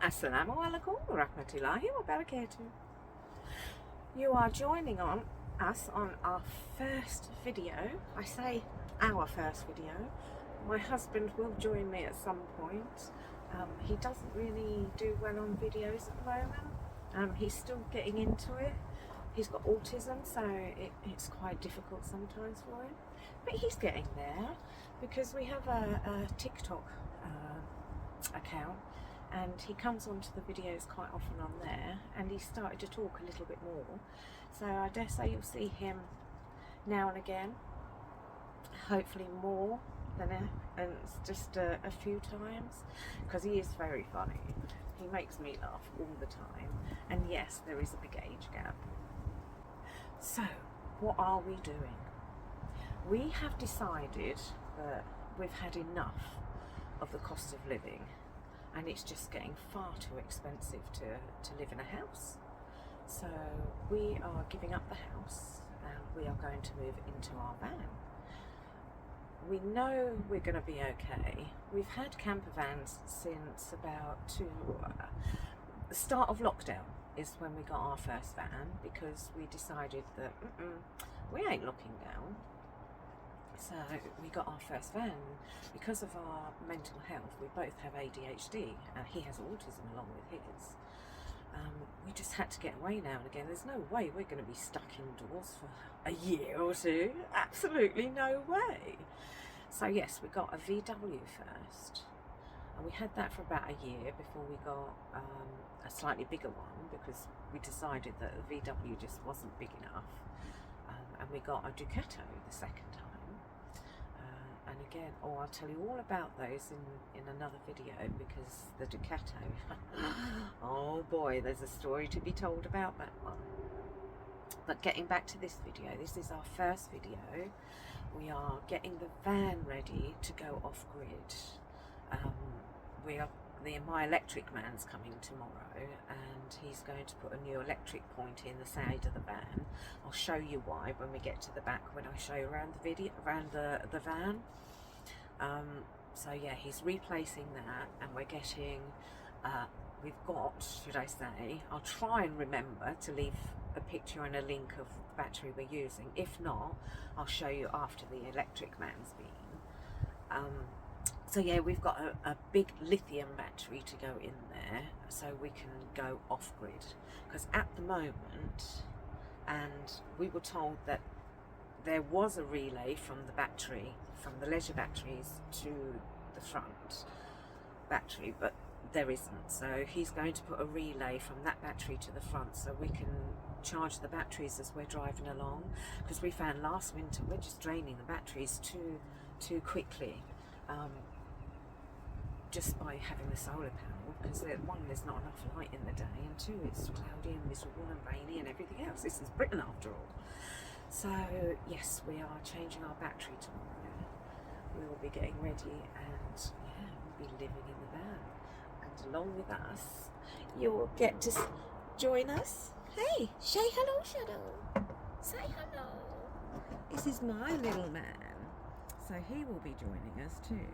Assalamualaikum warahmatullahi wabarakatuh. You are joining us on our first video. I say our first video. My husband will join me at some point. He doesn't really do well on videos at the moment. He's still getting into it. He's got autism, so it's quite difficult sometimes for him. But he's getting there because we have a TikTok account, and he comes onto the videos quite often on there, and he started to talk a little bit more. So I dare say you'll see him now and again, hopefully more than just a few times, because he is very funny. He makes me laugh all the time, and yes, there is a big age gap. So what are we doing? We have decided that we've had enough of the cost of living, and it's just getting far too expensive to live in a house. So we are giving up the house and we are going to move into our van. We know we're going to be okay. We've had camper vans since about the start of lockdown is when we got our first van, because we decided that we ain't looking down. So we got our first van. Because of our mental health, we both have ADHD and he has autism along with his. We just had to get away now and again. There's no way we're going to be stuck indoors for a year or two. Absolutely no way. So yes, we got a VW first, and we had that for about a year before we got a slightly bigger one, because we decided that the VW just wasn't big enough, and we got a Ducato the second time. And again, I'll tell you all about those in another video, because the Ducato, oh boy, there's a story to be told about that one. But getting back to this video, this is our first video. We are getting the van ready to go off grid. My electric man's coming tomorrow, and he's going to put a new electric point in the side of the van. I'll show you why when we get to the back, when I show you around the van. So yeah, he's replacing that, and we're getting we've got, should I say, I'll try and remember to leave a picture and a link of the battery we're using. If not, I'll show you after the electric man's been. So yeah, we've got a big lithium battery to go in there, so we can go off grid, because at the moment, and we were told that there was a relay from the battery, from the leisure batteries to the front battery, but there isn't. So he's going to put a relay from that battery to the front, so we can charge the batteries as we're driving along, because we found last winter we're just draining the batteries too quickly, just by having the solar panel, because one, there's not enough light in the day, and two, it's cloudy and miserable and rainy and everything else. This is Britain after all. So yes, we are changing our battery tomorrow. We will be getting ready, and yeah, we'll be living in the van. And along with us, you'll get to join us. Hey, say hello, Shadow. Say hello. This is my little man. So he will be joining us too.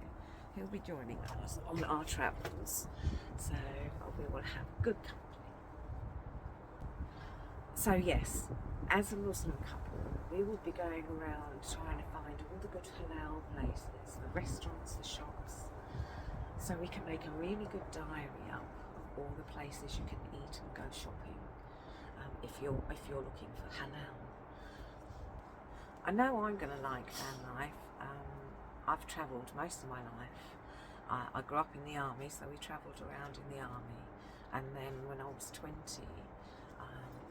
He'll be joining us on our travels. So we will have good company. So yes, as a Muslim couple, we will be going around trying to find all the good halal places, the restaurants, the shops, so we can make a really good diary up of all the places you can eat and go shopping, if you're looking for halal. I know I'm going to like van life. I've travelled most of my life. I grew up in the army, so we travelled around in the army, and then when I was 20,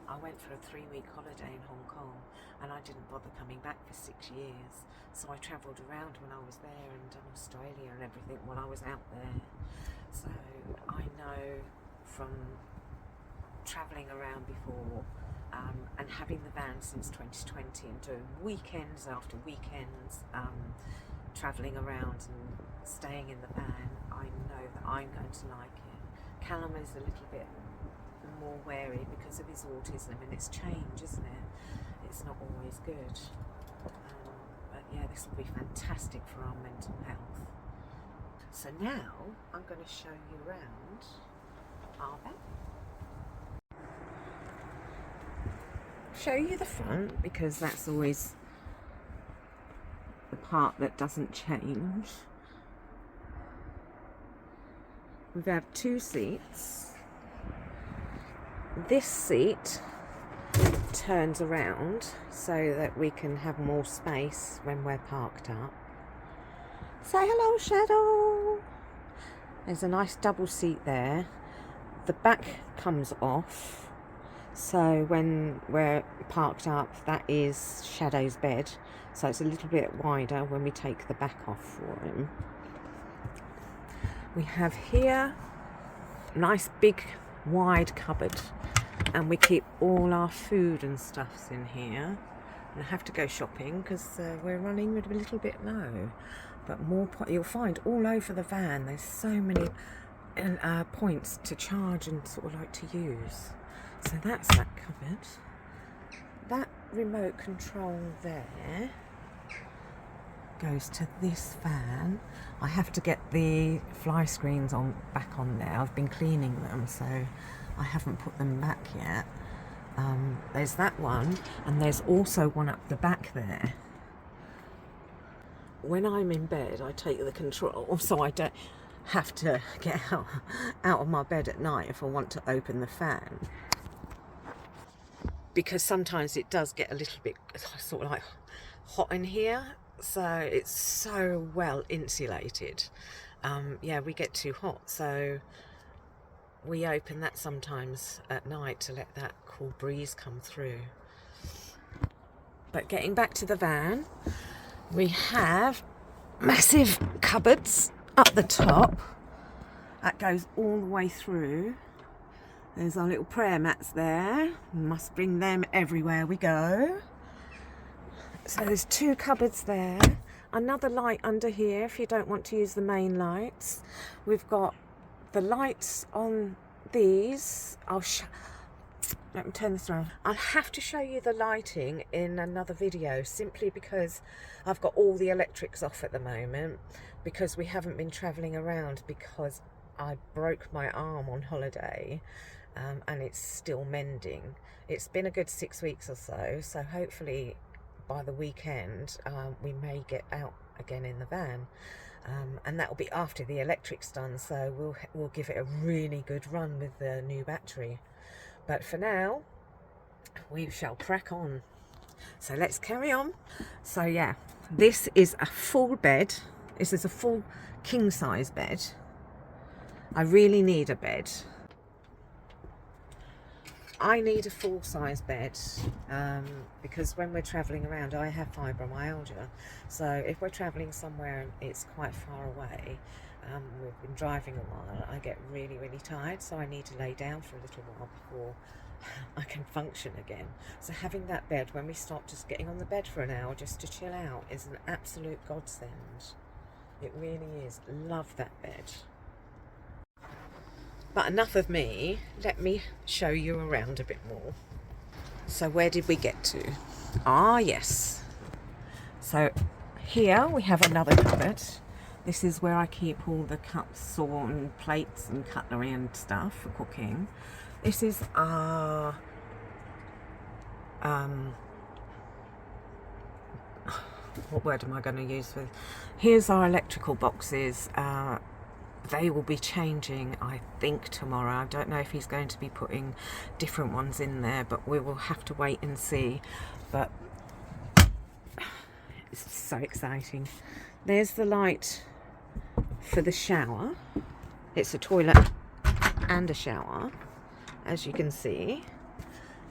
I went for a 3-week holiday in Hong Kong, and I didn't bother coming back for 6 years. So I travelled around when I was there, and done Australia and everything while I was out there. So I know from travelling around before, and having the van since 2020, and doing weekends after weekends, travelling around and staying in the van, I know that I'm going to like it. Callum is a little bit more wary because of his autism, and it's change, isn't it? It's not always good. But yeah, this will be fantastic for our mental health. So now I'm going to show you around harbour. Show you the front because that's always the part that doesn't change. We have 2 seats. This seat turns around so that we can have more space when we're parked up. Say hello, Shadow. There's a nice double seat there. The back comes off, so when we're parked up, that is Shadow's bed, so it's a little bit wider when we take the back off for him. We have here a nice big wide cupboard, and we keep all our food and stuffs in here. And I have to go shopping because we're running a little bit low, but you'll find all over the van. There's so many points to charge and sort of like to use. So that's that cupboard. That remote control there goes to this fan. I have to get the fly screens back on there. I've been cleaning them, so I haven't put them back yet. There's that one, and there's also one up the back there. When I'm in bed, I take the control so I don't have to get out of my bed at night if I want to open the fan, because sometimes it does get a little bit sort of like hot in here, so it's so well insulated. Yeah, we get too hot, so we open that sometimes at night to let that cool breeze come through. But getting back to the van, we have massive cupboards up the top that goes all the way through. There's our little prayer mats there. We must bring them everywhere we go. So there's 2 cupboards there. Another light under here if you don't want to use the main lights. We've got the lights on these. Let me turn this around. I'll have to show you the lighting in another video, simply because I've got all the electrics off at the moment, because we haven't been travelling around, because I broke my arm on holiday, and it's still mending. It's been a good 6 weeks or so, so hopefully by the weekend we may get out again in the van. And that will be after the electric's done, so we'll give it a really good run with the new battery. But for now, we shall crack on. So let's carry on. So yeah, this is a full bed. This is a full king size bed. I really need a bed. I need a full size bed because when we're travelling around, I have fibromyalgia. So if we're travelling somewhere and it's quite far away, we've been driving a while, I get really, really tired. So I need to lay down for a little while before I can function again. So having that bed, when we stop, just getting on the bed for an hour just to chill out, is an absolute godsend. It really is. Love that bed. But enough of me, let me show you around a bit more. So where did we get to? Ah, yes. So here we have another cupboard. This is where I keep all the cups and plates and cutlery and stuff for cooking. This is our what word am I going to use for? Here's our electrical boxes. They will be changing, I think, tomorrow. I don't know if he's going to be putting different ones in there, but we will have to wait and see. But it's so exciting. There's the light for the shower. It's a toilet and a shower, as you can see.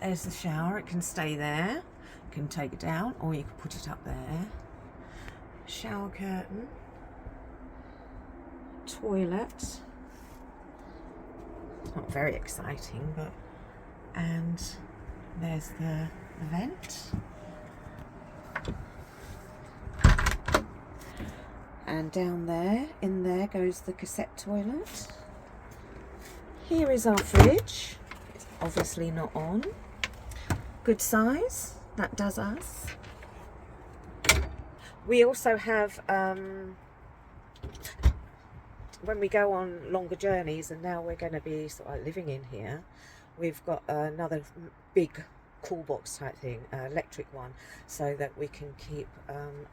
There's the shower. It can stay there. You can take it down, or you can put it up there. Shower curtain. Toilet. Not very exciting, but, and there's the vent, and down there, in there goes the cassette toilet. Here is our fridge. It's obviously not on. Good size. That does us. We also have when we go on longer journeys, and now we're going to be sort of living in here, we've got another big cool box type thing, electric one, so that we can keep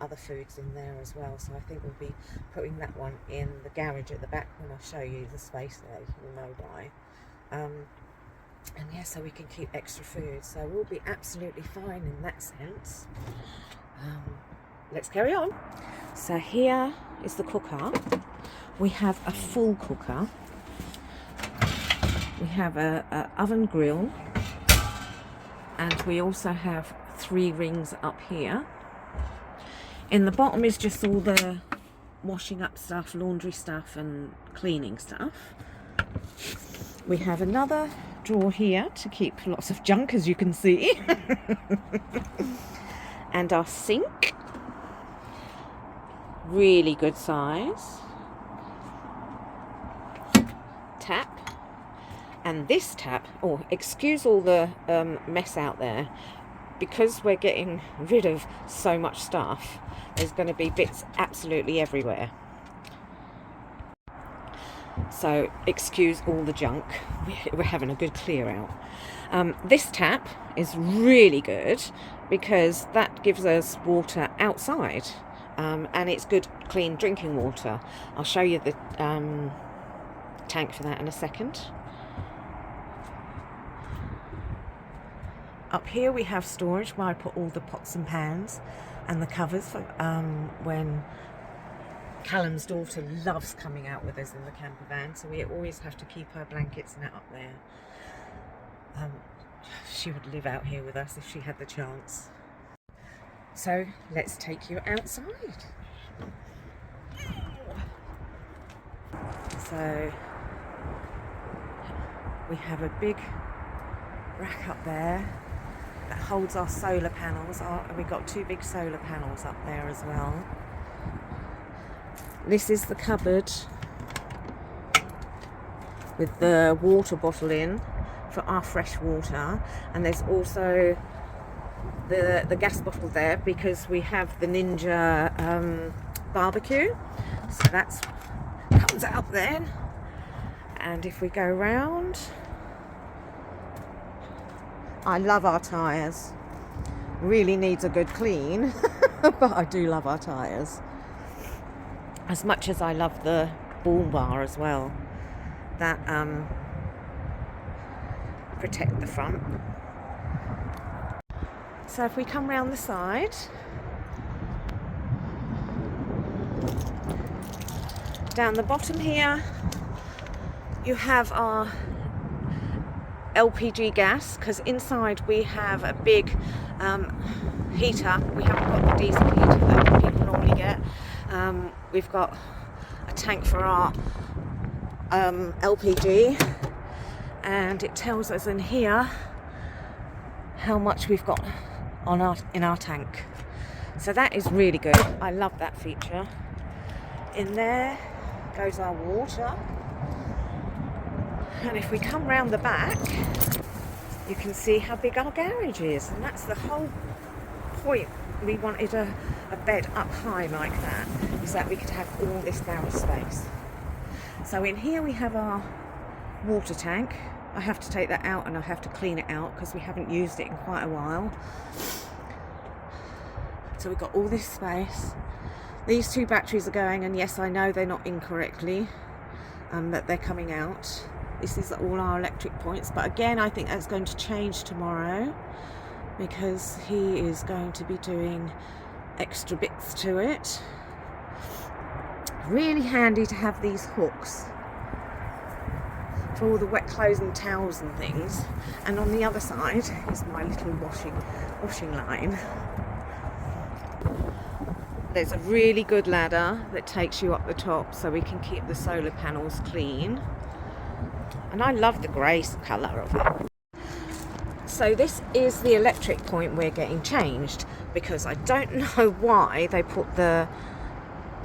other foods in there as well. So I think we'll be putting that one in the garage at the back when I show you the space there. You'll know why. And yeah, so we can keep extra food, so we'll be absolutely fine in that sense. Let's carry on. So here is the cooker. We have a full cooker. We have a oven grill, and we also have 3 rings up here. In the bottom is just all the washing up stuff, laundry stuff and cleaning stuff. We have another drawer here to keep lots of junk, as you can see. And our sink, really good size. Tap. And this tap, oh, excuse all the mess out there, because we're getting rid of so much stuff, there's going to be bits absolutely everywhere. So excuse all the junk, we're having a good clear out. This tap is really good because that gives us water outside, and it's good clean drinking water. I'll show you the tank for that in a second. Up here we have storage where I put all the pots and pans and the covers for when Callum's daughter loves coming out with us in the camper van, so we always have to keep her blankets and that up there. She would live out here with us if she had the chance. So let's take you outside. So we have a big rack up there that holds our solar panels. We've got 2 big solar panels up there as well. This is the cupboard with the water bottle in for our fresh water, and there's also the gas bottle there because we have the Ninja barbecue, so that's comes out then. And if we go round, I love our tyres. Really needs a good clean, but I do love our tyres. As much as I love the ball bar as well, that protect the front. So if we come round the side, down the bottom here, you have our LPG gas, because inside we have a big heater. We haven't got the diesel heater that people normally get. We've got a tank for our LPG, and it tells us in here how much we've got in our tank. So that is really good. I love that feature. In there goes our water. And if we come round the back, you can see how big our garage is, and that's the whole point. We wanted a bed up high like that, is that we could have all this garage space. So in here we have our water tank. I have to take that out and I have to clean it out because we haven't used it in quite a while. So we've got all this space. These 2 batteries are going, and yes, I know they're not incorrectly, that they're coming out. This is all our electric points, but again I think that's going to change tomorrow because he is going to be doing extra bits to it. Really handy to have these hooks for all the wet clothes and towels and things. And on the other side is my little washing line. There's a really good ladder that takes you up the top so we can keep the solar panels clean. And I love the grey colour of it. So this is the electric point we're getting changed, because I don't know why they put the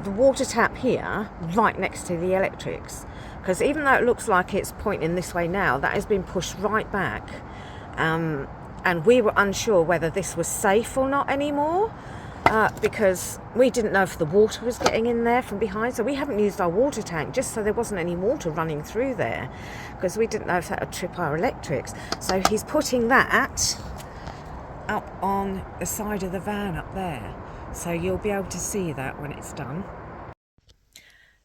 water tap here right next to the electrics, because even though it looks like it's pointing this way now, that has been pushed right back, and we were unsure whether this was safe or not anymore. because we didn't know if the water was getting in there from behind, so we haven't used our water tank just so there wasn't any water running through there, because we didn't know if that would trip our electrics. So he's putting that up on the side of the van up there, so you'll be able to see that when it's done.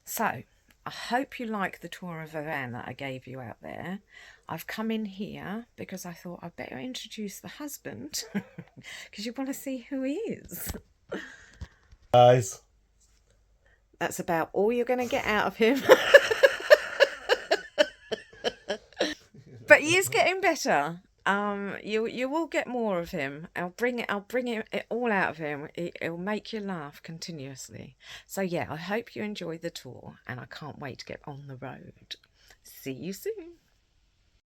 So I hope you like the tour of the van that I gave you out there. I've come in here because I thought I'd better introduce the husband because you want to see who he is. Guys. That's about all you're going to get out of him. But he is getting better. You will get more of him. I'll bring it all out of him. It'll make you laugh continuously. So yeah, I hope you enjoy the tour, and I can't wait to get on the road. See you soon.